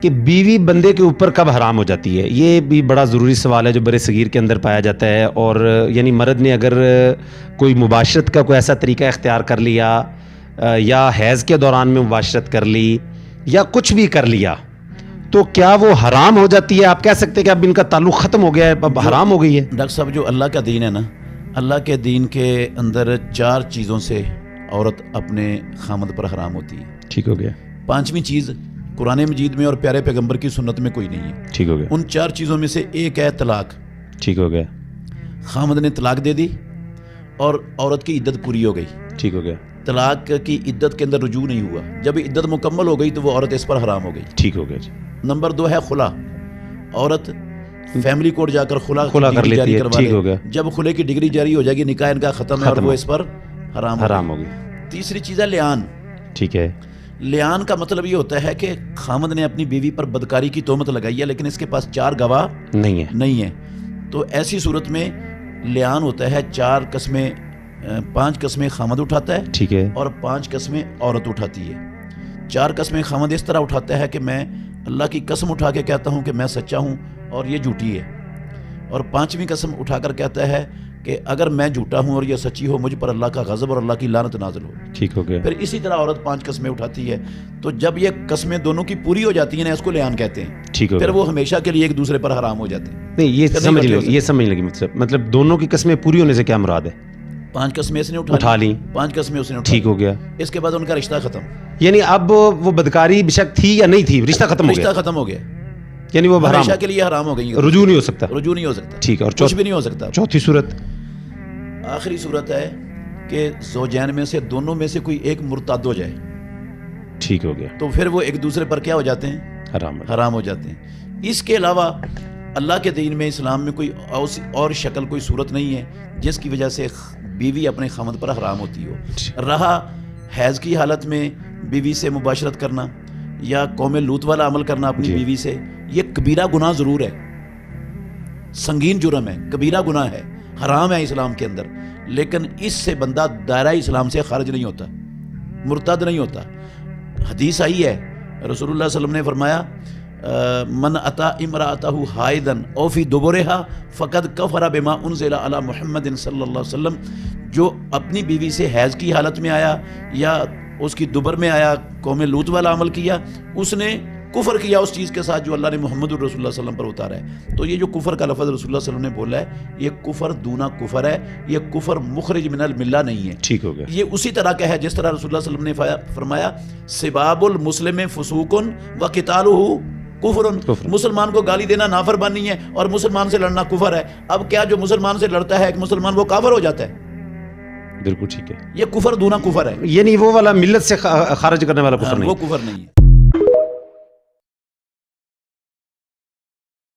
کہ بیوی بندے کے اوپر کب حرام ہو جاتی ہے؟ یہ بھی بڑا ضروری سوال ہے جو بر صغیر کے اندر پایا جاتا ہے. اور یعنی مرد نے اگر کوئی مباشرت کا کوئی ایسا طریقہ اختیار کر لیا یا حیض کے دوران میں مباشرت کر لی یا کچھ بھی کر لیا تو کیا وہ حرام ہو جاتی ہے؟ آپ کہہ سکتے ہیں کہ اب ان کا تعلق ختم ہو گیا ہے، اب حرام ہو گئی ہے؟ ڈاکٹر صاحب، جو اللہ کا دین ہے نا، اللہ کے دین کے اندر 4 چیزوں سے عورت اپنے خامد پر حرام ہوتی ہے. ٹھیک ہو گیا. 5ویں چیز قرآن مجید میں اور پیارے پیغمبر کی سنت میں کوئی نہیں ہے. ٹھیک ہو گیا. ان 4 چیزوں میں سے ایک ہے طلاق. ٹھیک ہو گیا. خامد نے طلاق دے دی اور عورت کی عدت پوری ہو گئی. ٹھیک ہو گیا. طلاق کی عدت کے اندر رجوع نہیں ہوا. جب عدت مکمل ہو گئی تو وہ عورت اس پر حرام ہو گئی. ٹھیک ہو گیا جی. نمبر 2 ہے خلا. عورت فیملی کورٹ جا کر خلا کر لیتی ہے. ٹھیک ہو گیا. جب خلے کی ڈگری جاری ہو جائے گی، نکاح ان کا ختم ہے اور وہ اس پر حرام ہو گئی. تیسری چیز ہے لیان. ٹھیک ہے. لیان کا مطلب یہ ہوتا ہے کہ خامد نے اپنی بیوی پر بدکاری کی تہمت لگائی ہے لیکن اس کے پاس 4 گواہ نہیں ہے. تو ایسی صورت میں لیان ہوتا ہے 5 قسمیں خامد اٹھاتا ہے. ٹھیک ہے. اور 5 قسمیں عورت اٹھاتی ہے. 4 قسمیں خامد اس طرح اٹھاتا ہے کہ میں اللہ کی قسم اٹھا کے کہتا ہوں کہ میں سچا ہوں اور یہ جھوٹی ہے. اور 5ویں قسم اٹھا کر کہتا ہے کہ اگر میں جھوٹا ہوں اور یہ سچی ہو، مجھ پر اللہ کا غضب اور اللہ کی لعنت نازل ہو. ٹھیک ہو گیا. پھر اسی طرح عورت 5 قسمیں اٹھاتی ہے. تو جب یہ قسمیں دونوں کی پوری ہو جاتی ہیں نا، اس کو لیان کہتے ہیں. ٹھیک ہو گیا. پھر وہ ہمیشہ کے لیے ایک دوسرے پر حرام ہو جاتے ہیں. نہیں، یہ سمجھ لگی مطلب دونوں کی قسمیں پوری ہونے سے کیا مراد ہے؟ 5 قسمیں اس نے اٹھا لی، 5 قسمیں اس نے اٹھا لی. ٹھیک ہو گیا. اس کے بعد ان کا رشتہ ختم. یعنی اب وہ بدکاری بے شک تھی یا نہیں تھی، رشتہ ختم ہو گیا. یعنی وہ ہمیشہ کے لیے حرام ہو گئی. رجوع نہیں ہو سکتا. ٹھیک ہے. اور کچھ بھی نہیں ہو سکتا. چوتھی صورت، آخری صورت ہے کہ زوجین میں سے دونوں میں سے کوئی ایک مرتد ہو جائے. ٹھیک ہو گیا. تو پھر وہ ایک دوسرے پر کیا ہو جاتے ہیں؟ حرام ہو جاتے ہیں. اس کے علاوہ اللہ کے دین میں، اسلام میں کوئی اور شکل، کوئی صورت نہیں ہے جس کی وجہ سے بیوی اپنے خامد پر حرام ہوتی ہو. رہا حیض کی حالت میں بیوی سے مباشرت کرنا یا قوم لوط والا عمل کرنا اپنی بیوی سے، یہ کبیرہ گناہ ضرور ہے، سنگین جرم ہے، کبیرہ گناہ ہے، حرام ہے اسلام کے اندر. لیکن اس سے بندہ دائرہ اسلام سے خارج نہیں ہوتا، مرتد نہیں ہوتا. حدیث آئی ہے، رسول اللہ صلی اللہ علیہ وسلم نے فرمایا من اتا امرأتہ حائضا او فی دبرہا فقد کفر بما انزل علی محمد صلی اللہ علیہ وسلم. جو اپنی بیوی سے حیض کی حالت میں آیا یا اس کی دبر میں آیا، قوم لوط والا عمل کیا، اس نے کفر کیا اس چیز کے ساتھ جو اللہ نے محمد رسول اللہ صلی اللہ علیہ وسلم پر اتارا ہے. تو یہ جو کفر کا لفظ رسول اللہ صلی اللہ علیہ وسلم نے بولا ہے، یہ کفر دونا کفر ہے، یہ کفر مخرج من الملہ نہیں ہے. ٹھیک ہو گیا. یہ اسی طرح کا ہے جس طرح رسول اللہ صلی اللہ علیہ وسلم نے فرمایا سباب المسلم فسوق و قتالہ کفر. مسلمان کو گالی دینا نافرمانی ہے اور مسلمان سے لڑنا کفر ہے. اب کیا جو مسلمان سے لڑتا ہے ایک مسلمان، وہ کافر ہو جاتا ہے؟ بالکل ٹھیک ہے. یہ کفر دونا کفر ہے، یعنی وہ والا ملت سے خارج کرنے والا کفر نہیں. وہ کفر نہیں ہے.